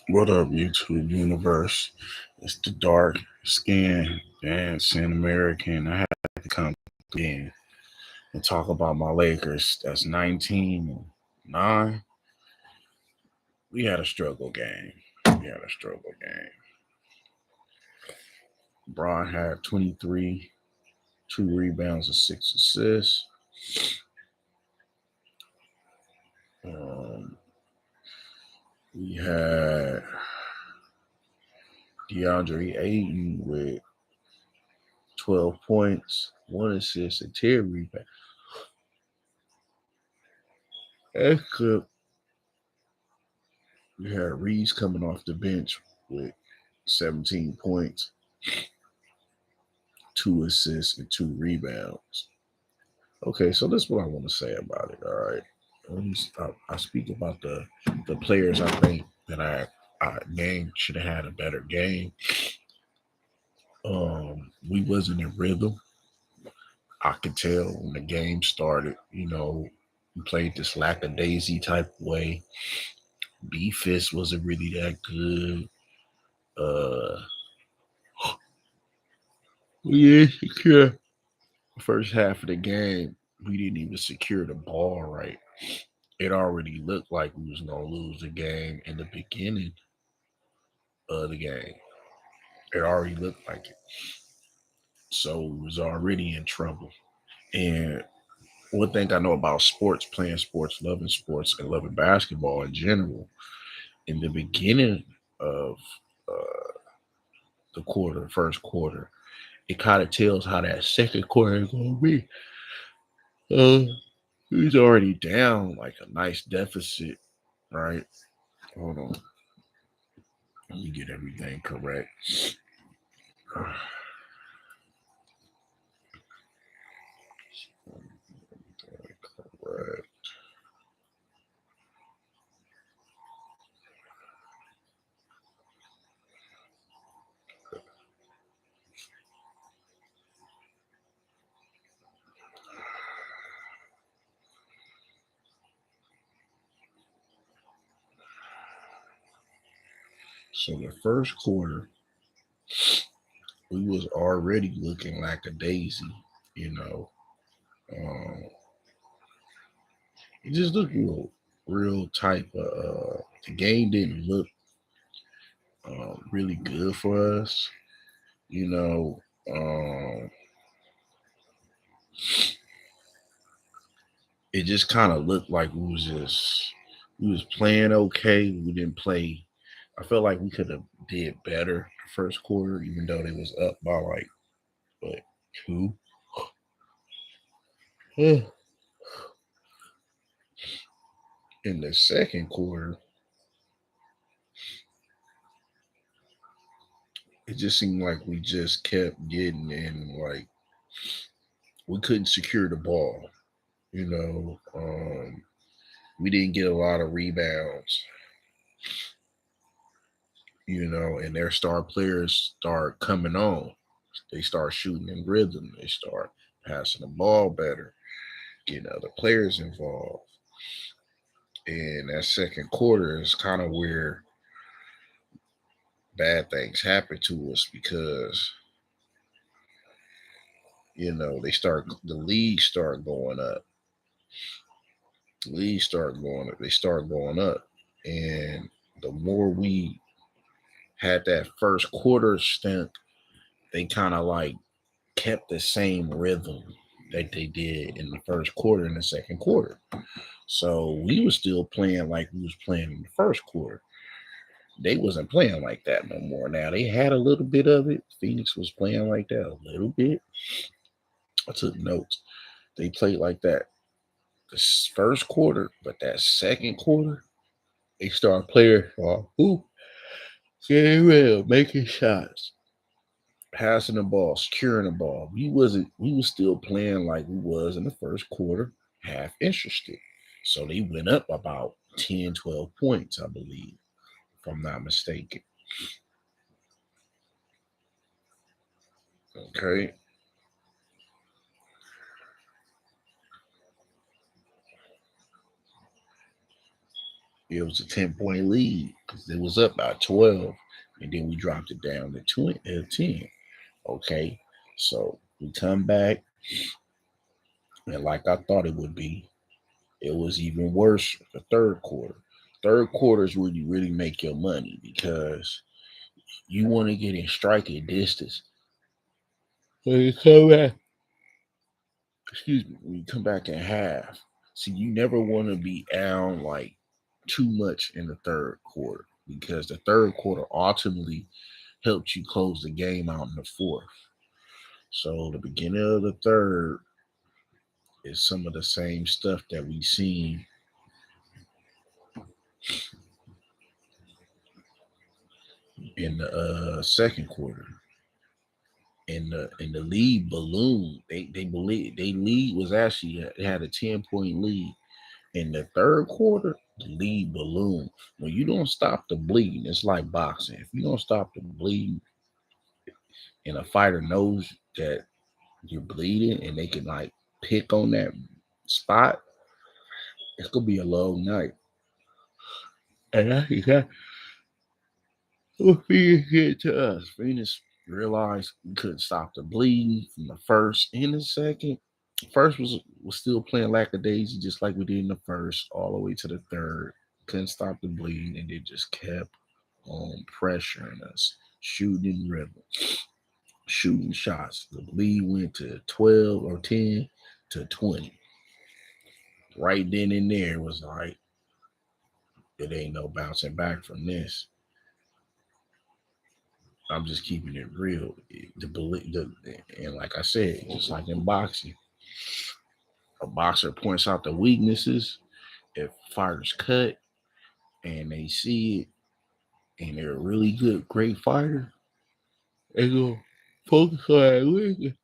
What up, YouTube universe? It's the dark skin dancing American. I had to come in and talk about my Lakers. That's 19-9. We had a struggle game. We had a struggle game. Braun had 23, 2 rebounds, and 6 assists. Um, we had DeAndre Ayton with 12 points, 1 assist, and 10 rebounds. That's good. We had Reeves coming off the bench with 17 points, 2 assists, and 2 rebounds. Okay, so this is what I want to say about it. All right, I speak about the players I think that I named should have had a better game. We wasn't in rhythm. I could tell when the game started. We played this lackadaisy type way. B Fist wasn't really that good. Uh, yeah, secure. First half of the game, we didn't even secure the ball right. It already looked like we was gonna lose the game in the beginning of the game. It already looked like it. So we was already in trouble. And one thing I know about sports, playing sports, and loving basketball in general, in the beginning of uh, the first quarter, it kind of tells how that second quarter is gonna be. Uh, he's already down like a nice deficit, right? Hold on. Let me get everything correct. Correct. So the first quarter, we was already looking like a daisy, you know. Um, it just looked real type of. The game didn't look really good for us, you know. It just kind of looked like we was playing okay. We didn't play. I felt like we could have did better the first quarter, even though they was up by like what 2. In the second quarter, it just seemed like we just kept getting in, like we couldn't secure the ball. You know, we didn't get a lot of rebounds. And their star players start coming on. They start shooting in rhythm. They start passing the ball better, getting other players involved. And that second quarter is kind of where bad things happen to us because the league start going up. The league start going up. They start going up, and the more we had that first quarter stint, they kind of like kept the same rhythm that they did in the first quarter and the second quarter. So we was still playing like we was playing in the first quarter. They wasn't playing like that no more. Now they had a little bit of it. Phoenix was playing like that a little bit. I took notes. They played like that the first quarter, but that second quarter, they started playing ooh, very well, making shots, passing the ball, securing the ball. We was still playing like we was in the first quarter, half interested. So they went up about 10, 12 points, I believe, if I'm not mistaken. Okay. It was a 10-point lead because it was up by 12, and then we dropped it down to 10. Okay, so we come back, and like I thought it would be, it was even worse the third quarter. Third quarter is where you really make your money because you want to get in striking distance. When you come back, when you come back in half, see, you never want to be down like too much in the third quarter because the third quarter ultimately helps you close the game out in the fourth. So the beginning of the third is some of the same stuff that we seen in the second quarter. In the lead balloon, they believe they lead was actually they had a 10-point lead. In the third quarter, the lead balloon. When you don't stop the bleeding, it's like boxing. If you don't stop the bleeding, and a fighter knows that you're bleeding, and they can like pick on that spot, it's gonna be a long night. And that's exactly what Phoenix did to us. Phoenix realized we couldn't stop the bleeding from the first and the second. First was still playing lackadaisy just like we did in the first, all the way to the third. Couldn't stop the bleeding, and they just kept on pressuring us, shooting rhythm, shooting shots. The bleed went to 12 or 10 to 20. Right then and there was like, it ain't no bouncing back from this. I'm just keeping it real. And like I said, just like in boxing, a boxer points out the weaknesses. If fighters cut and they see it, and they're a really good, great fighter, they go focus on that weakness,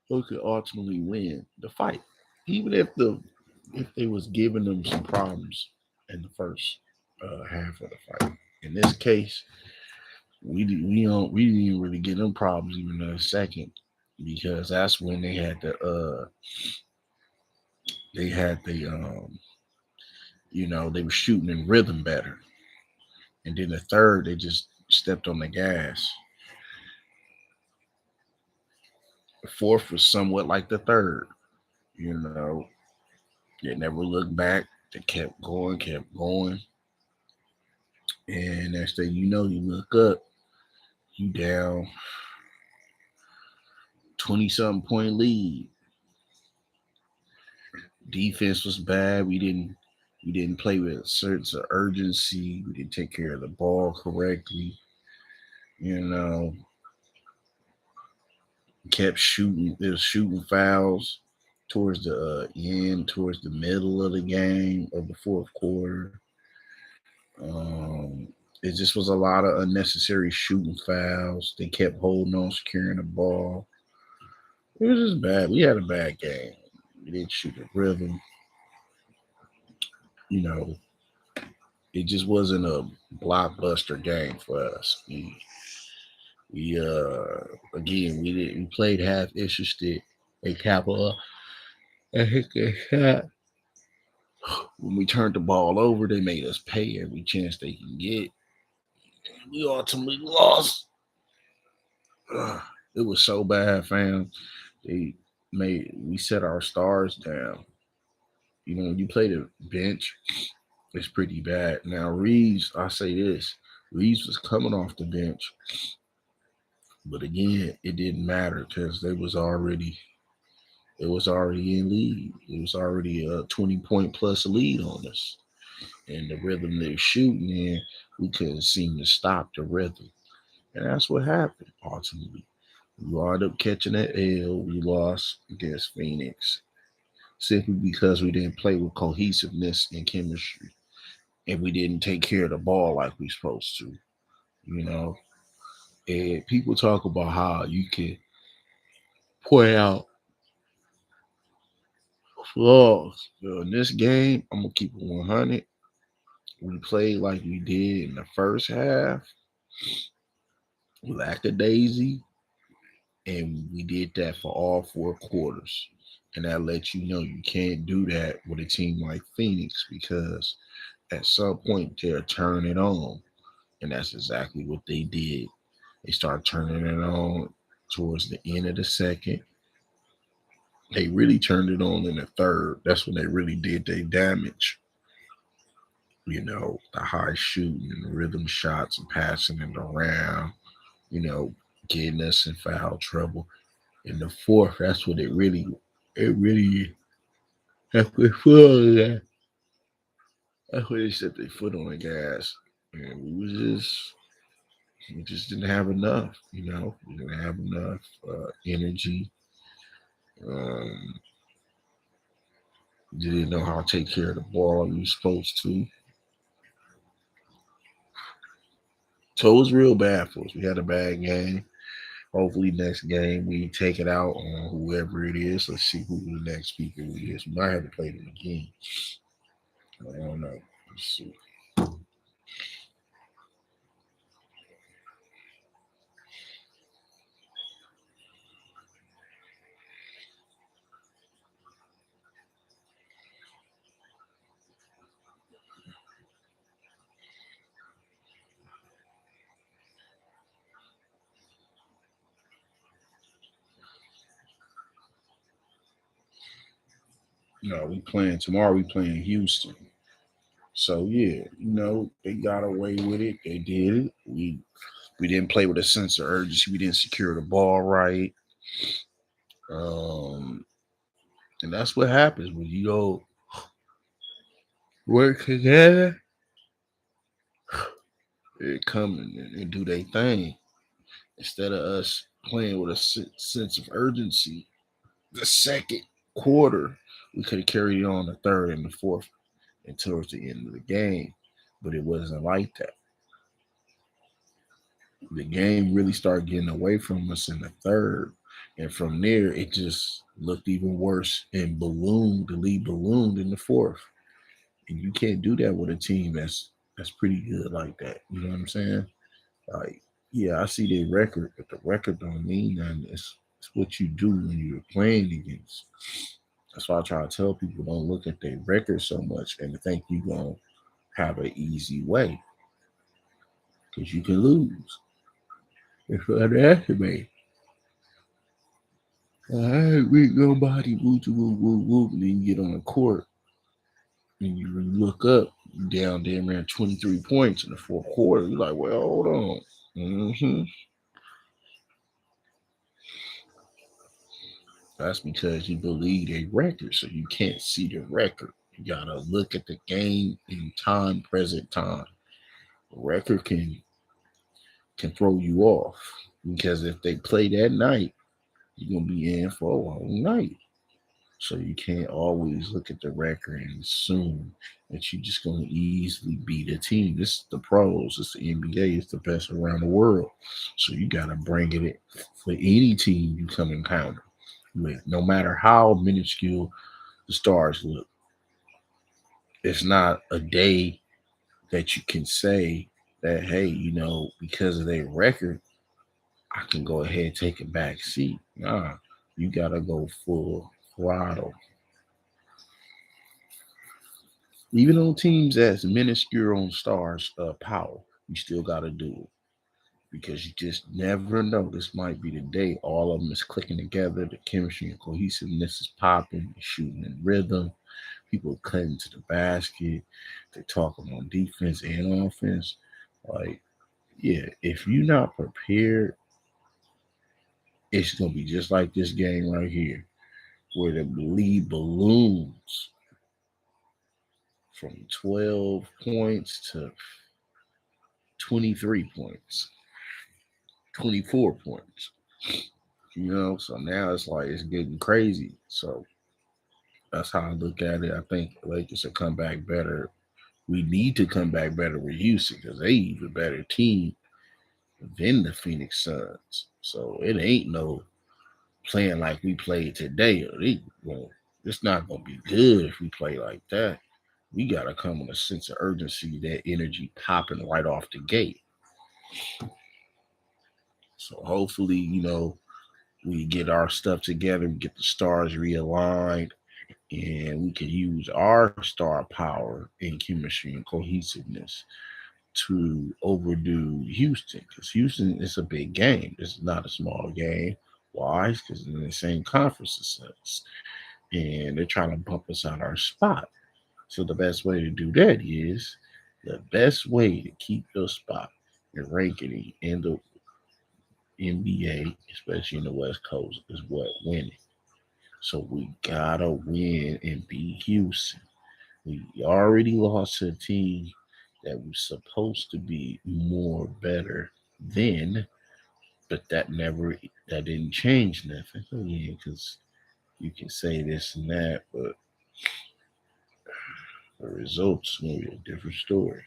who could ultimately win the fight, even if they was giving them some problems in the first half of the fight. In this case, we didn't even really get them problems even in the second because that's when they had the they were shooting in rhythm better, and then the third they just stepped on the gas. The fourth was somewhat like the third. You know, they never looked back. They kept going, and next thing you know, you look up, you down 20 something point lead. Defense was bad. We didn't play with a sense of urgency. We didn't take care of the ball correctly. You know, kept shooting. It was shooting fouls towards the end, towards the middle of the game of the fourth quarter. It just was a lot of unnecessary shooting fouls. They kept holding on, securing the ball. It was just bad. We had a bad game. We didn't shoot the rhythm. You know, it just wasn't a blockbuster game for us. We again we played half interested in Capital. I hit that shot. When we turned the ball over, they made us pay every chance they can get. We ultimately lost. Ugh, it was so bad, fam. They we set our stars down. You know, when you play the bench, it's pretty bad. Now Reeves, I say this, Reeves was coming off the bench, but again, it didn't matter because it was already in lead. It was already a 20-point plus lead on us. And the rhythm they're shooting in, we couldn't seem to stop the rhythm. And that's what happened ultimately. We wound up catching that L. We lost against Phoenix simply because we didn't play with cohesiveness and chemistry. And we didn't take care of the ball like we supposed to. You know, and people talk about how you can point out flaws. So in this game, I'm gonna keep it 100. We played like we did in the first half, lackadaisy, and we did that for all four quarters. And that lets you know you can't do that with a team like Phoenix because At some point, they'll turn it on. And that's exactly what they did. They started turning it on towards the end of the second. They really turned it on in the third. That's when they really did their damage. The high shooting and the rhythm shots and passing it around, you know, getting us in foul trouble. In the fourth, that's when it really that's when that's when they set their foot on the gas. And we just didn't have enough. We didn't have enough energy. Um, didn't know how to take care of the ball we were supposed to. So it was real bad for us. We had a bad game. Hopefully next game we take it out on whoever it is. Let's see who the next people is. We might have to play them again. I don't know. Let's see. No, we playing tomorrow. We playing Houston. So yeah, they got away with it. They did it. We didn't play with a sense of urgency. We didn't secure the ball right. Um, and that's what happens when you go work together. They come and do their thing instead of us playing with a sense of urgency. The second quarter, we could have carried on the third and the fourth and towards the end of the game, but it wasn't like that. The game really started getting away from us in the third. And from there, it just looked even worse and ballooned, the lead ballooned in the fourth. And you can't do that with a team that's pretty good like that. You know what I'm saying? Like, yeah, I see their record, but the record don't mean nothing. It's what you do when you're playing against. That's why I try to tell people don't look at their record so much and think you're gonna have an easy way. Because you can lose. If you underestimate. All right, we nobody woo woo woo woo. And then you get on the court and you look up, you down there, man, 23 points in the fourth quarter. You're like, well, hold on. That's because you believe a record, so you can't see the record. You gotta look at the game in time, present time. The record can throw you off because if they play that night, you're gonna be in for a long night. So you can't always look at the record and assume that you're just going to easily beat a team. This is the pros. It's the NBA. It's the best around the world. So you got to bring it for any team you come encounter with, no matter how minuscule the stars look. It's not a day that you can say that, hey, because of their record, I can go ahead and take a back seat. Nah, you got to go full throttle. Even on teams that's minuscule on stars power, you still got to do it because you just never know. This might be the day all of them is clicking together. The chemistry and cohesiveness is popping, shooting in rhythm. People cutting to the basket. They're talking on defense and offense. Like, yeah, if you're not prepared, it's gonna be just like this game right here, where the lead balloons from 12 points to 23 points, 24 points. So now it's like it's getting crazy. So that's how I look at it. I think Lakers will come back better. We need to come back better with Houston because they even better team than the Phoenix Suns. So it ain't no playing like we played today. It's not gonna be good if we play like that. We gotta come with a sense of urgency, that energy popping right off the gate. So hopefully, we get our stuff together, we get the stars realigned, and we can use our star power and chemistry and cohesiveness to overdo Houston, because Houston is a big game. It's not a small game. Why? Because they're in the same conference as us, and they're trying to bump us out our spot. So the best way to do that is the best way to keep your spot and ranking in the NBA, especially in the West Coast, is what winning. So we gotta win and beat Houston. We already lost to a team that was supposed to be more better than, but that didn't change nothing. Yeah, because you can say this and that, but the results gonna be a different story.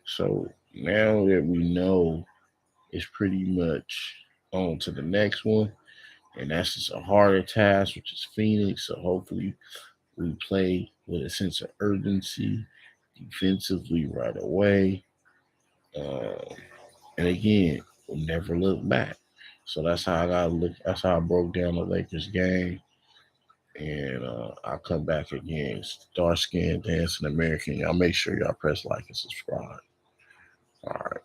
So now that we know, it's pretty much on to the next one, and that's just a harder task, which is Phoenix. So hopefully we play with a sense of urgency defensively right away. Uh, and again, we'll never look back. So that's how I got to look. That's how I broke down the Lakers game. And I'll come back again. Dark Skin Dancing American. Y'all make sure y'all press like and subscribe. All right.